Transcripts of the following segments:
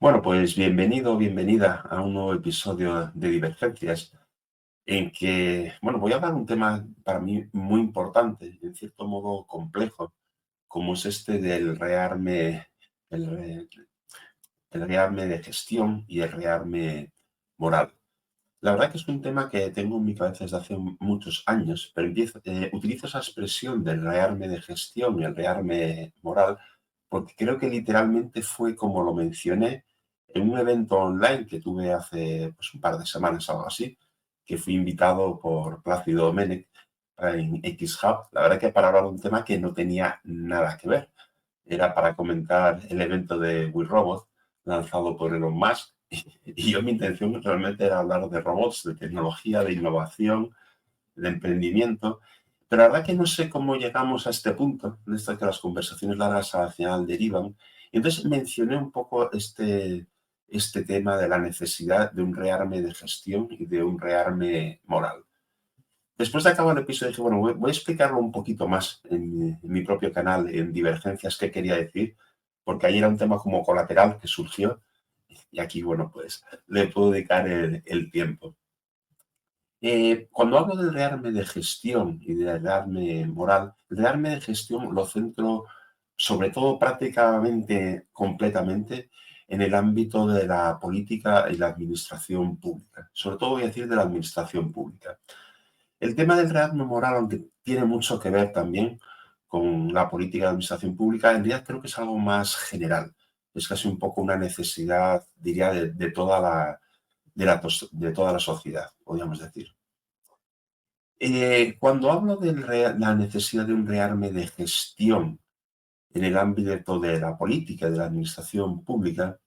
Bueno, pues bienvenido, bienvenida a un nuevo episodio de Divergencias, en que, bueno, voy a hablar de un tema para mí muy importante, en cierto modo complejo, como es este del rearme, el, re- el rearme de gestión y el rearme moral. La verdad que es un tema que tengo en mi cabeza desde hace muchos años, pero utilizo esa expresión del rearme de gestión y el rearme moral porque creo que literalmente fue como lo mencioné en un evento online que tuve hace pues, un par de semanas, algo así, que fui invitado por Plácido Domenech en X-Hub. La verdad que para hablar de un tema que no tenía nada que ver. Era para comentar el evento de We Robot lanzado por Elon Musk. Y yo mi intención realmente era hablar de robots, de tecnología, de innovación, de emprendimiento. Pero la verdad que no sé cómo llegamos a este punto, en esto que las conversaciones largas al final derivan. Y entonces mencioné un poco este tema de la necesidad de un rearme de gestión y de un rearme moral. Después de acabar el episodio dije, bueno, voy a explicarlo un poquito más en mi propio canal, en Divergencias, qué quería decir, porque ahí era un tema como colateral que surgió y aquí, bueno, pues le puedo dedicar el tiempo. Cuando hablo del rearme de gestión y del rearme moral, el rearme de gestión lo centro sobre todo prácticamente completamente en el ámbito de la política y la administración pública. Sobre todo voy a decir de la administración pública. El tema del rearme moral, aunque tiene mucho que ver también con la política de administración pública, en realidad creo que es algo más general. Es casi un poco una necesidad, diría, de toda de toda la sociedad, podríamos decir. Cuando hablo de la necesidad de un rearme de gestión en el ámbito de la política, de la administración pública,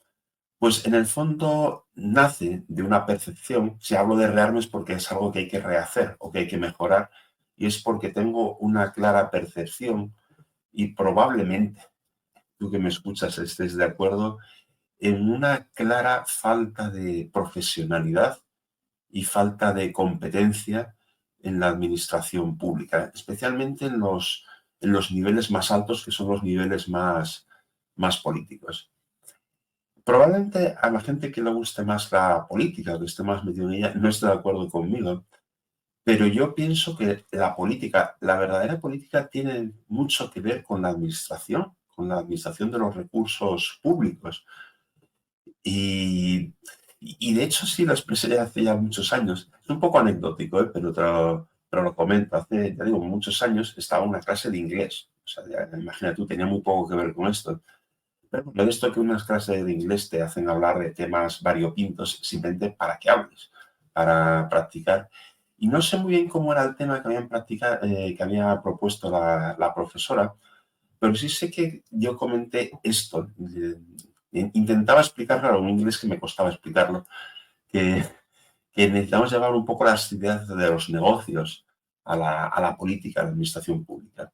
pues en el fondo nace de una percepción. Si hablo de rearme es porque es algo que hay que rehacer o que hay que mejorar, y es porque tengo una clara percepción y probablemente tú que me escuchas estés de acuerdo en una clara falta de profesionalidad y falta de competencia en la administración pública, especialmente en los niveles más altos, que son los niveles más políticos. Probablemente a la gente que le guste más la política, que esté más metido en ella, no esté de acuerdo conmigo, pero yo pienso que la política, la verdadera política, tiene mucho que ver con la administración de los recursos públicos. Y, y de hecho sí lo expresé hace ya muchos años. Es un poco anecdótico, pero lo comento. Hace, ya digo, muchos años estaba en una clase de inglés. O sea, ya, imagina tú, tenía muy poco que ver con esto. Pero lo de esto que unas clases de inglés te hacen hablar de temas variopintos simplemente para que hables, para practicar. Y no sé muy bien cómo era el tema que que había propuesto la profesora, pero sí sé que yo comenté esto. Intentaba explicarlo en inglés que me costaba explicarlo, que, que necesitamos llevar un poco las ideas de los negocios a la política, a la administración pública.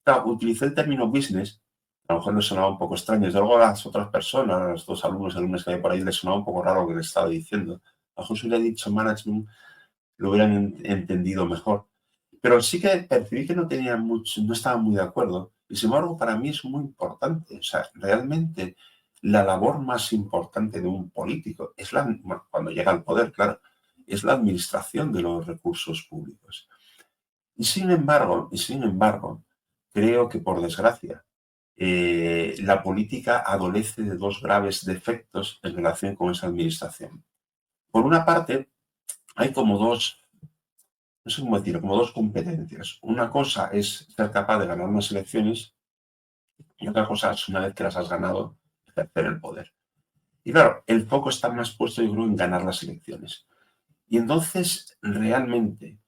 Claro, utilicé el término business, a lo mejor les sonaba un poco extraño, desde luego a las otras personas, a los dos alumnos que hay por ahí, les sonaba un poco raro lo que les estaba diciendo. A lo mejor si hubiera dicho management, lo hubieran entendido mejor. Pero sí que percibí que no tenía mucho, no estaba muy de acuerdo. Y sin embargo, para mí es muy importante. O sea, realmente la labor más importante de un político es bueno, cuando llega al poder, claro, es la administración de los recursos públicos. Y sin embargo, creo que por desgracia, la política adolece de dos graves defectos en relación con esa administración. Por una parte, hay como dos, no sé cómo decirlo, como dos competencias. Una cosa es ser capaz de ganar unas elecciones y otra cosa es, una vez que las has ganado, ejercer el poder. Y claro, el foco está más puesto, yo creo, en ganar las elecciones. Y entonces, realmente,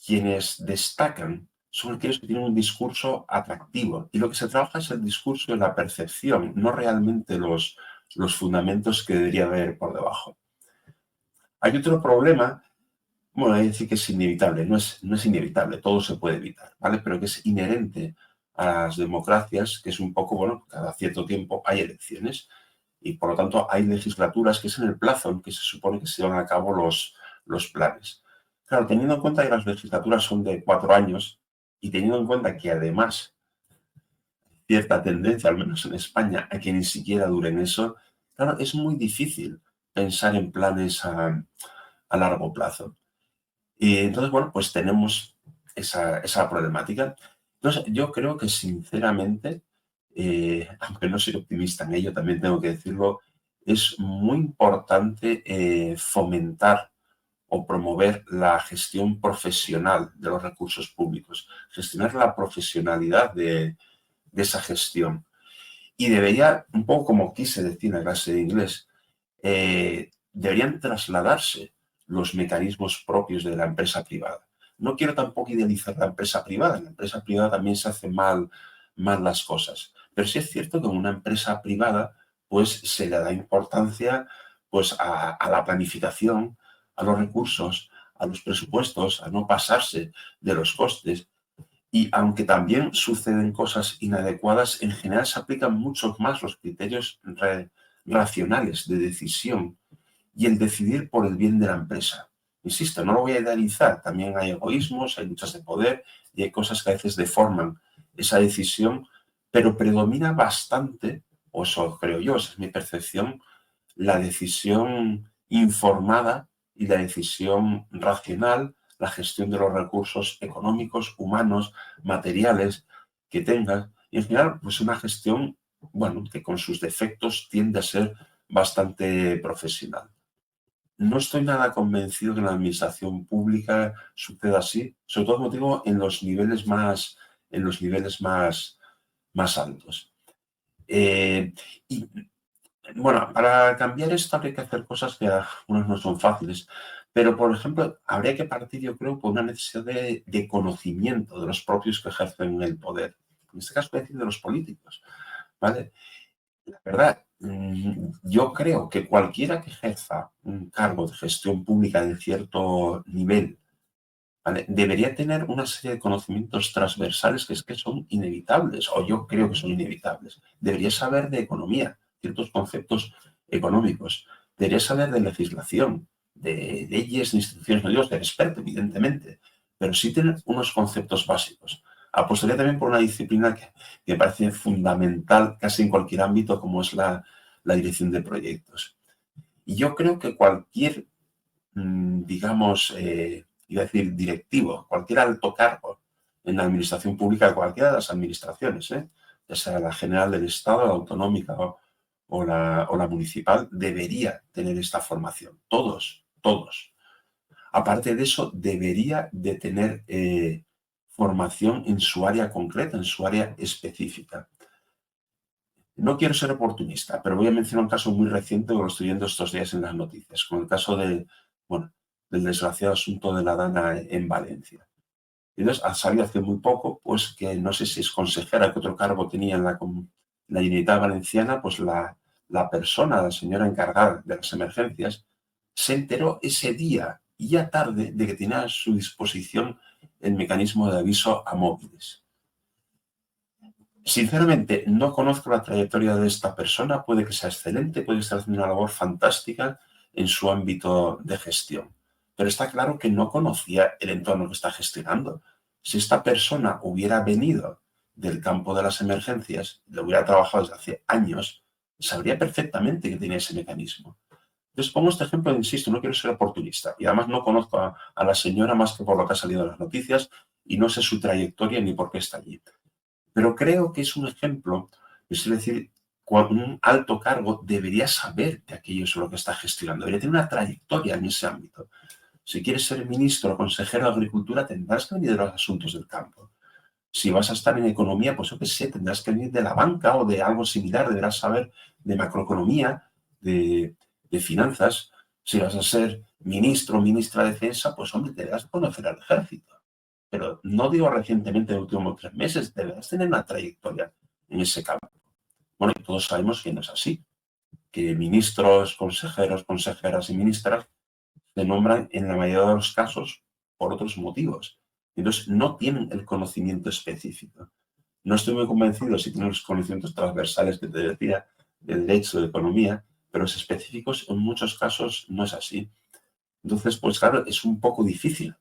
quienes destacan son aquellos que tienen un discurso atractivo. Y lo que se trabaja es el discurso de la percepción, no realmente los fundamentos que debería haber por debajo. Hay otro problema. Bueno, hay que decir que es inevitable, no es inevitable, todo se puede evitar, ¿vale? Pero que es inherente a las democracias, que es un poco, bueno, cada cierto tiempo hay elecciones y por lo tanto hay legislaturas que es en el plazo en que se supone que se llevan a cabo los planes. Claro, teniendo en cuenta que las legislaturas son de 4 años y teniendo en cuenta que además cierta tendencia, al menos en España, a que ni siquiera duren eso, claro, es muy difícil pensar en planes a largo plazo. Y entonces, bueno, pues tenemos esa problemática. Entonces, yo creo que sinceramente, aunque no soy optimista en ello, también tengo que decirlo, es muy importante fomentar o promover la gestión profesional de los recursos públicos, gestionar la profesionalidad de esa gestión. Y debería, un poco como quise decir en la clase de inglés, deberían trasladarse los mecanismos propios de la empresa privada. No quiero tampoco idealizar la empresa privada. En la empresa privada también se hacen mal las cosas. Pero sí es cierto que en una empresa privada pues se le da importancia pues a la planificación, a los recursos, a los presupuestos, a no pasarse de los costes. Y aunque también suceden cosas inadecuadas, en general se aplican mucho más los criterios racionales de decisión y el decidir por el bien de la empresa. Insisto, no lo voy a idealizar, también hay egoísmos, hay luchas de poder y hay cosas que a veces deforman esa decisión, pero predomina bastante, o eso creo yo, esa es mi percepción, la decisión informada y la decisión racional, la gestión de los recursos económicos, humanos, materiales que tengas. Y en general, pues una gestión, bueno, que con sus defectos tiende a ser bastante profesional. No estoy nada convencido que en la administración pública suceda así, sobre todo, como digo, en los niveles más altos. Y bueno, para cambiar esto habría que hacer cosas que a algunos no son fáciles, pero por ejemplo, habría que partir, yo creo, por una necesidad de conocimiento de los propios que ejercen el poder. En este caso, voy a decir de los políticos, ¿vale? La verdad, yo creo que cualquiera que ejerza un cargo de gestión pública de cierto nivel, ¿vale? Debería tener una serie de conocimientos transversales que es que son inevitables, o yo creo que son inevitables. Debería saber de economía, ciertos conceptos económicos. Debería saber de legislación, de leyes, de instituciones, no digo ser experto, evidentemente, pero sí tener unos conceptos básicos. Apostaría también por una disciplina que me parece fundamental casi en cualquier ámbito, como es la dirección de proyectos. Y yo creo que cualquier, digamos, iba a decir directivo, cualquier alto cargo en la administración pública, cualquiera de las administraciones, ya sea la general del Estado, la autonómica o la municipal, debería tener esta formación. Todos, todos. Aparte de eso, debería de tener formación en su área concreta, en su área específica. No quiero ser oportunista, pero voy a mencionar un caso muy reciente que lo estoy viendo estos días en las noticias, con el caso bueno, del desgraciado asunto de la Dana en Valencia. Entonces, ha salido hace muy poco, pues que no sé si es consejera, que otro cargo tenía en la Generalitat Valenciana, pues la persona, la señora encargada de las emergencias, se enteró ese día y ya tarde de que tenía a su disposición el mecanismo de aviso a móviles. Sinceramente, no conozco la trayectoria de esta persona, puede que sea excelente, puede estar haciendo una labor fantástica en su ámbito de gestión, pero está claro que no conocía el entorno que está gestionando. Si esta persona hubiera venido del campo de las emergencias, lo hubiera trabajado desde hace años, sabría perfectamente que tenía ese mecanismo. Entonces pongo este ejemplo, insisto, no quiero ser oportunista y además no conozco a la señora más que por lo que ha salido en las noticias y no sé su trayectoria ni por qué está allí. Pero creo que es un ejemplo, es decir, un alto cargo debería saber de aquello sobre lo que está gestionando, debería tener una trayectoria en ese ámbito. Si quieres ser ministro o consejero de Agricultura, tendrás que venir de los asuntos del campo. Si vas a estar en economía, pues yo qué sé, tendrás que venir de la banca o de algo similar, deberás saber de macroeconomía, de finanzas. Si vas a ser ministro o ministra de Defensa, pues hombre, deberás conocer al ejército. Pero no digo recientemente, en los últimos 3 meses, deberás tener una trayectoria en ese campo. Bueno, y todos sabemos que no es así, que ministros, consejeros, consejeras y ministras se nombran en la mayoría de los casos por otros motivos. Entonces, no tienen el conocimiento específico. No estoy muy convencido si tienen los conocimientos transversales que te decía, de derecho, de economía, pero los específicos en muchos casos no es así. Entonces, pues claro, es un poco difícil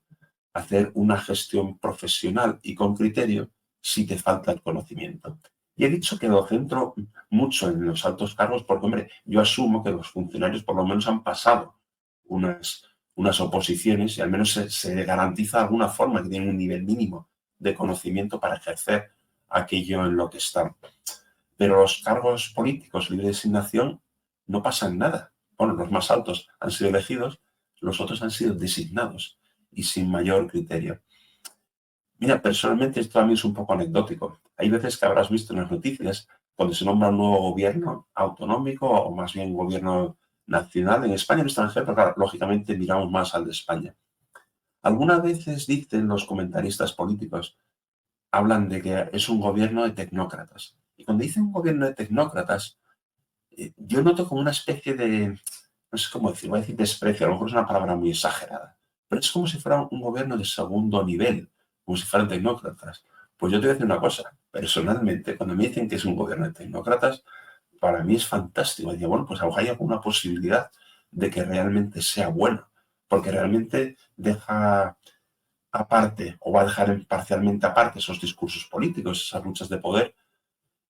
hacer una gestión profesional y con criterio si te falta el conocimiento. Y he dicho que lo centro mucho en los altos cargos porque, hombre, yo asumo que los funcionarios por lo menos han pasado unas oposiciones y al menos se garantiza de alguna forma que tienen un nivel mínimo de conocimiento para ejercer aquello en lo que están. Pero los cargos políticos libre de designación no pasan nada. Bueno, los más altos han sido elegidos, los otros han sido designados y sin mayor criterio. Mira, personalmente esto también es un poco anecdótico. Hay veces que habrás visto en las noticias cuando se nombra un nuevo gobierno autonómico o más bien gobierno nacional en España y en el extranjero, pero claro, lógicamente miramos más al de España. Algunas veces dicen los comentaristas políticos, hablan de que es un gobierno de tecnócratas. Y cuando dicen un gobierno de tecnócratas, yo noto como una especie de, no sé cómo decir, voy a decir desprecio, a lo mejor es una palabra muy exagerada, pero es como si fuera un gobierno de segundo nivel, como si fueran tecnócratas. Pues yo te voy a decir una cosa, personalmente, cuando me dicen que es un gobierno de tecnócratas, para mí es fantástico. Digo, bueno, pues a lo mejor hay alguna posibilidad de que realmente sea bueno, porque realmente deja aparte o va a dejar parcialmente aparte esos discursos políticos, esas luchas de poder,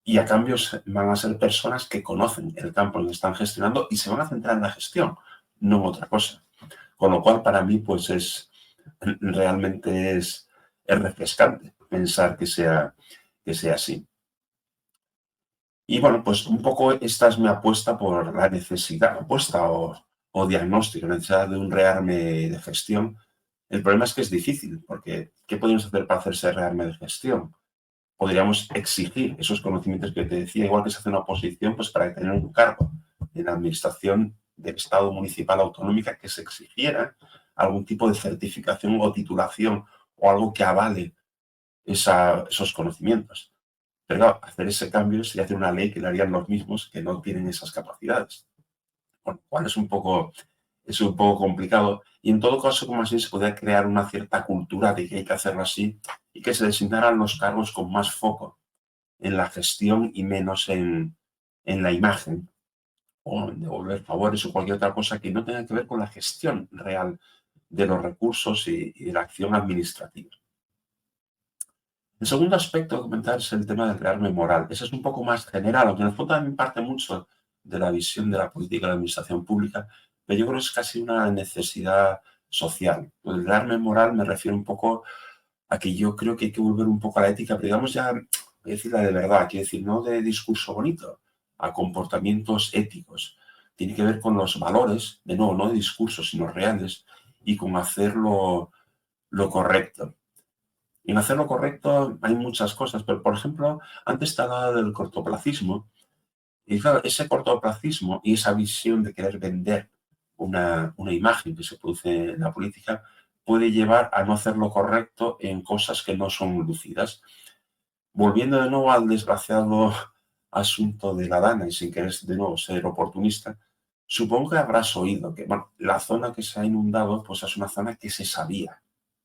y a cambio van a ser personas que conocen el campo en el que están gestionando y se van a centrar en la gestión, no en otra cosa. Con lo cual, para mí, pues realmente es refrescante pensar que sea así. Y bueno, pues un poco esta es mi apuesta por la necesidad, apuesta o diagnóstico, la necesidad de un rearme de gestión. El problema es que es difícil, porque ¿qué podemos hacer para hacer ese rearme de gestión? Podríamos exigir esos conocimientos que te decía, igual que se hace una oposición, pues para tener un cargo en la administración del Estado municipal autonómica que se exigiera algún tipo de certificación o titulación o algo que avale esos conocimientos. Pero claro, hacer ese cambio sería hacer una ley que le harían los mismos que no tienen esas capacidades. Con lo cual es un poco complicado. Y en todo caso, como así, se podría crear una cierta cultura de que hay que hacerlo así y que se designaran los cargos con más foco en la gestión y menos en la imagen o en devolver favores o cualquier otra cosa que no tenga que ver con la gestión real de los recursos y de la acción administrativa. El segundo aspecto a comentar es el tema del rearme moral. Ese es un poco más general, aunque en el fondo también parte mucho de la visión de la política de la administración pública, pero yo creo que es casi una necesidad social. El rearme moral me refiero un poco a que yo creo que hay que volver un poco a la ética, pero digamos ya, voy a decir la de verdad, quiero decir, no de discurso bonito, a comportamientos éticos. Tiene que ver con los valores, de nuevo, no de discursos, sino reales, y con hacer lo correcto. Y en hacer lo correcto hay muchas cosas, pero por ejemplo, antes te hablaba del cortoplacismo, y claro, ese cortoplacismo y esa visión de querer vender una imagen que se produce en la política puede llevar a no hacer lo correcto en cosas que no son lucidas. Volviendo de nuevo al desgraciado asunto de la Dana y sin querer de nuevo ser oportunista, supongo que habrás oído que bueno, la zona que se ha inundado pues es una zona que se sabía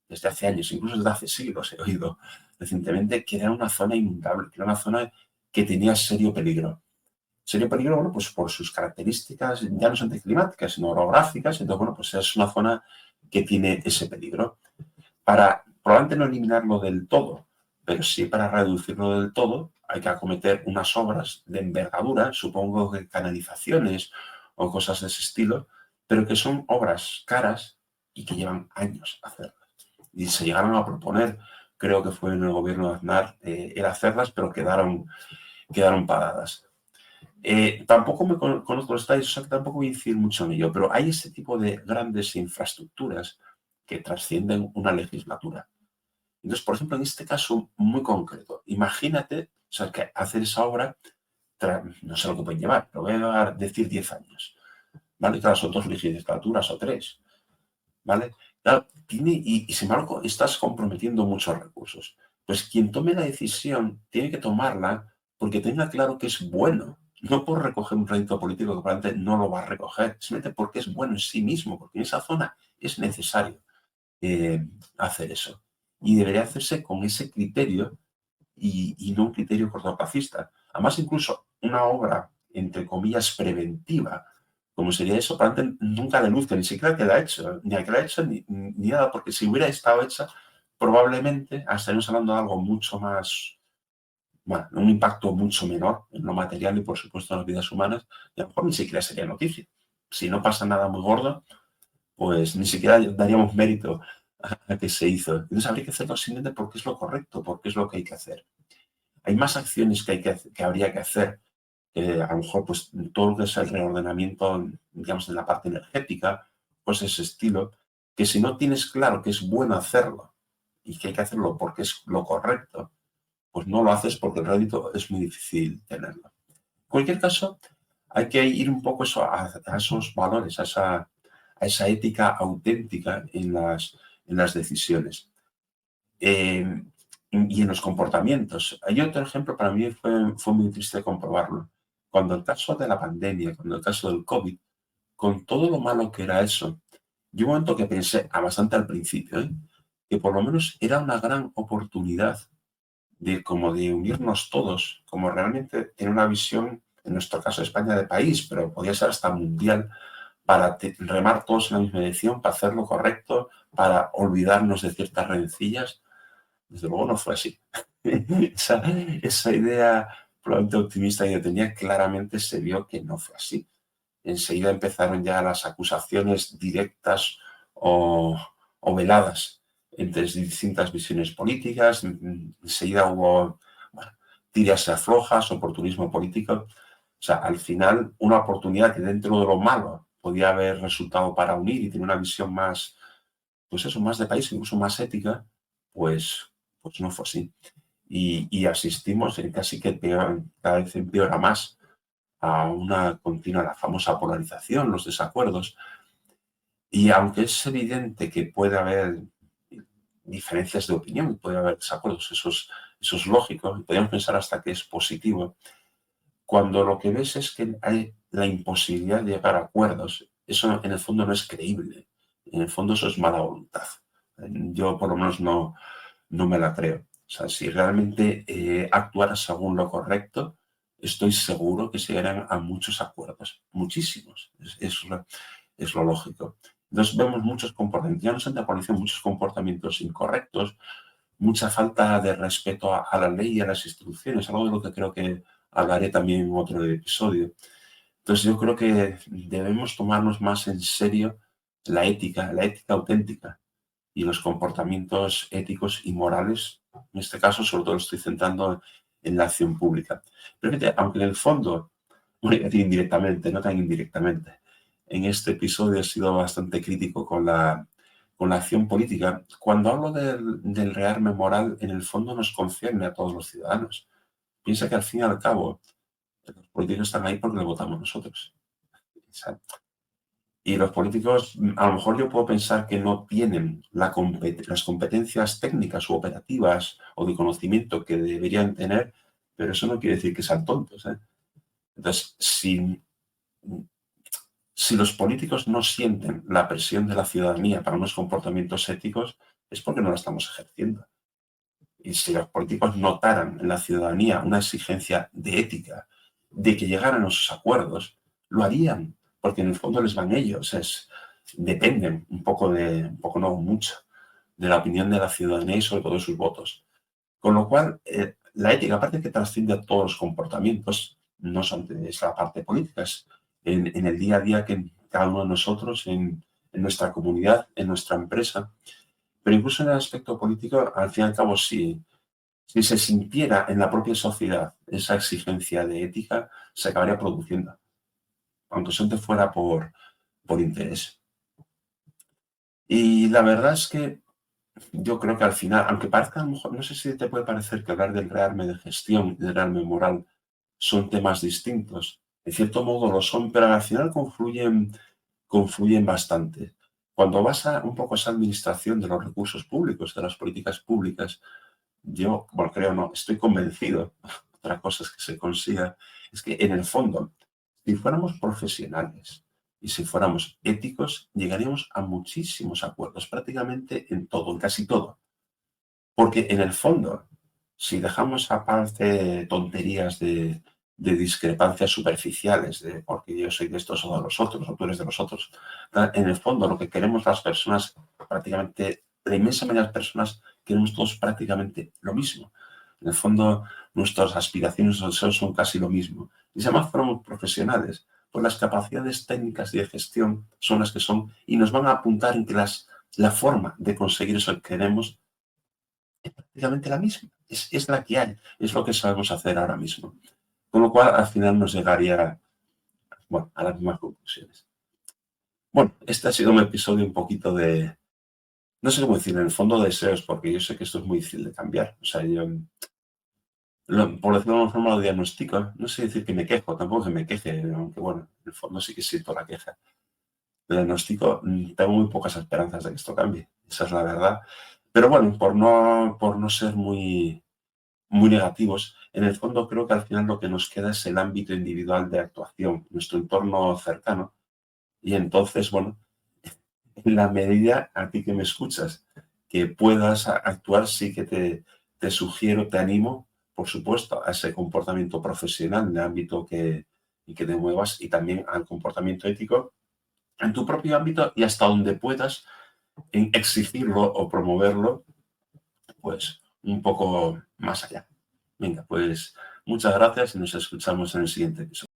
desde hace años, incluso desde hace siglos he oído recientemente que era una zona inundable, que era una zona que tenía serio peligro. Serio peligro, bueno, pues por sus características ya no solamente climáticas, sino orográficas, entonces, bueno, pues es una zona que tiene ese peligro. Para probablemente no eliminarlo del todo, pero sí para reducirlo del todo, hay que acometer unas obras de envergadura, supongo que canalizaciones o cosas de ese estilo, pero que son obras caras y que llevan años hacerlas. Y se llegaron a proponer, creo que fue en el gobierno de Aznar, el hacerlas, pero quedaron paradas. Tampoco me conozco los detalles, o sea que tampoco voy a decir mucho en ello, pero hay ese tipo de grandes infraestructuras que trascienden una legislatura. Entonces, por ejemplo, en este caso muy concreto, imagínate, o sea, que hacer esa obra, no sé lo que pueden llevar, pero voy a decir 10 años, ¿vale? Claro, son 2 legislaturas o 3, ¿vale? Claro, y sin embargo, estás comprometiendo muchos recursos. Pues quien tome la decisión tiene que tomarla porque tenga claro que es bueno, no por recoger un rédito político que probablemente no lo va a recoger, simplemente porque es bueno en sí mismo, porque en esa zona es necesario hacer eso. Y debería hacerse con ese criterio y no un criterio cortoplacista. Además, incluso una obra, entre comillas, preventiva, como sería eso, probablemente nunca le luzca, ni siquiera que la ha hecho, ni a que la ha hecho, ni nada, porque si hubiera estado hecha, probablemente estaríamos hablando de algo mucho más bueno, un impacto mucho menor en lo material y, por supuesto, en las vidas humanas, y a lo mejor ni siquiera sería noticia. Si no pasa nada muy gordo, pues ni siquiera daríamos mérito a que se hizo. Entonces habría que hacerlo simplemente porque es lo correcto, porque es lo que hay que hacer. Hay más acciones que habría que hacer. A lo mejor, pues, todo lo que es el reordenamiento, digamos, de la parte energética, pues ese estilo, que si no tienes claro que es bueno hacerlo y que hay que hacerlo porque es lo correcto, pues no lo haces porque el rédito es muy difícil tenerlo. En cualquier caso, hay que ir un poco a esos valores, a esa ética auténtica en las decisiones. Y en los comportamientos. Hay otro ejemplo, para mí fue muy triste comprobarlo. Cuando el caso de la pandemia, cuando el caso del COVID, con todo lo malo que era eso, yo un momento que pensé, bastante al principio, que por lo menos era una gran oportunidad como de unirnos todos, como realmente tener una visión, en nuestro caso España de país, pero podía ser hasta mundial, para remar todos en la misma dirección, para hacer lo correcto, para olvidarnos de ciertas rencillas. Desde luego no fue así. Esa idea probablemente optimista que yo tenía claramente se vio que no fue así. Enseguida empezaron ya las acusaciones directas o veladas entre distintas visiones políticas. Enseguida hubo, bueno, tiras y aflojas, oportunismo político. O sea, al final, una oportunidad que dentro de lo malo podía haber resultado para unir y tener una visión más, pues eso, más de país, incluso más ética, pues no fue así. Y asistimos en casi que cada vez empeora más a una continua, la famosa polarización, los desacuerdos. Y aunque es evidente que puede haber diferencias de opinión, puede haber desacuerdos, eso es lógico, y podríamos pensar hasta que es positivo, cuando lo que ves es que hay la imposibilidad de llegar a acuerdos, eso en el fondo no es creíble, en el fondo eso es mala voluntad. Yo por lo menos no me la creo. O sea, si realmente actuara según lo correcto, estoy seguro que se llegarán a muchos acuerdos, muchísimos. Es lo lógico. Entonces vemos muchos comportamientos, ya no es de coalición, muchos comportamientos incorrectos, mucha falta de respeto a la ley y a las instituciones, algo de lo que creo que hablaré también en otro episodio. Entonces yo creo que debemos tomarnos más en serio la ética auténtica y los comportamientos éticos y morales. En este caso, sobre todo lo estoy centrando en la acción pública. Pero fíjate, aunque en el fondo, voy a decir indirectamente, no tan indirectamente, en este episodio he sido bastante crítico con la acción política. Cuando hablo del rearme moral, en el fondo nos concierne a todos los ciudadanos. Piensa que al fin y al cabo, los políticos están ahí porque los votamos nosotros. Y los políticos, a lo mejor yo puedo pensar que no tienen las competencias técnicas u operativas o de conocimiento que deberían tener, pero eso no quiere decir que sean tontos. Entonces, si los políticos no sienten la presión de la ciudadanía para unos comportamientos éticos, es porque no la estamos ejerciendo. Y si los políticos notaran en la ciudadanía una exigencia de ética, de que llegaran a esos acuerdos, lo harían, porque en el fondo les van ellos, dependen un poco no mucho, de la opinión de la ciudadanía y sobre todo de sus votos. Con lo cual, la ética, aparte que trasciende a todos los comportamientos, no solamente es la parte política, es en el día a día que cada uno de nosotros, en nuestra comunidad, en nuestra empresa, pero incluso en el aspecto político, al fin y al cabo, si se sintiera en la propia sociedad esa exigencia de ética, se acabaría produciendo, aunque solamente fuera por interés. Y la verdad es que yo creo que al final, aunque parezca a lo mejor, no sé si te puede parecer que hablar del rearme de gestión y del rearme moral son temas distintos. De cierto modo lo son, pero al final confluyen bastante. Cuando vas un poco a esa administración de los recursos públicos, de las políticas públicas, yo, bueno, no, estoy convencido, otra cosa es que se consiga, es que en el fondo, si fuéramos profesionales y si fuéramos éticos, llegaríamos a muchísimos acuerdos, prácticamente en todo, en casi todo. Porque en el fondo, si dejamos aparte tonterías de discrepancias superficiales, de porque yo soy de estos o de los otros, o tú eres de los otros, en el fondo lo que queremos las personas, prácticamente, la inmensa mayoría de las personas, queremos todos prácticamente lo mismo. En el fondo, nuestras aspiraciones o deseos son casi lo mismo. Y si además fuéramos profesionales, pues las capacidades técnicas y de gestión son las que son y nos van a apuntar en que la forma de conseguir eso que queremos es prácticamente la misma. Es la que hay, es lo que sabemos hacer ahora mismo. Con lo cual, al final nos llegaría, bueno, a las mismas conclusiones. Bueno, este ha sido un episodio un poquito de, no sé cómo decir, en el fondo deseos, porque yo sé que esto es muy difícil de cambiar. O sea, yo, por decirlo de alguna forma, lo diagnostico. No sé decir que me quejo, tampoco que me queje, aunque bueno, en el fondo sí que siento la queja. Lo diagnostico, tengo muy pocas esperanzas de que esto cambie. Esa es la verdad. Pero bueno, por no ser muy negativos, en el fondo creo que al final lo que nos queda es el ámbito individual de actuación, nuestro entorno cercano. Y entonces, bueno, en la medida a ti que me escuchas, que puedas actuar, sí que te sugiero, te animo, por supuesto, a ese comportamiento profesional en el ámbito y que te muevas y también al comportamiento ético en tu propio ámbito y hasta donde puedas en exigirlo o promoverlo, pues un poco más allá. Venga, pues muchas gracias y nos escuchamos en el siguiente episodio.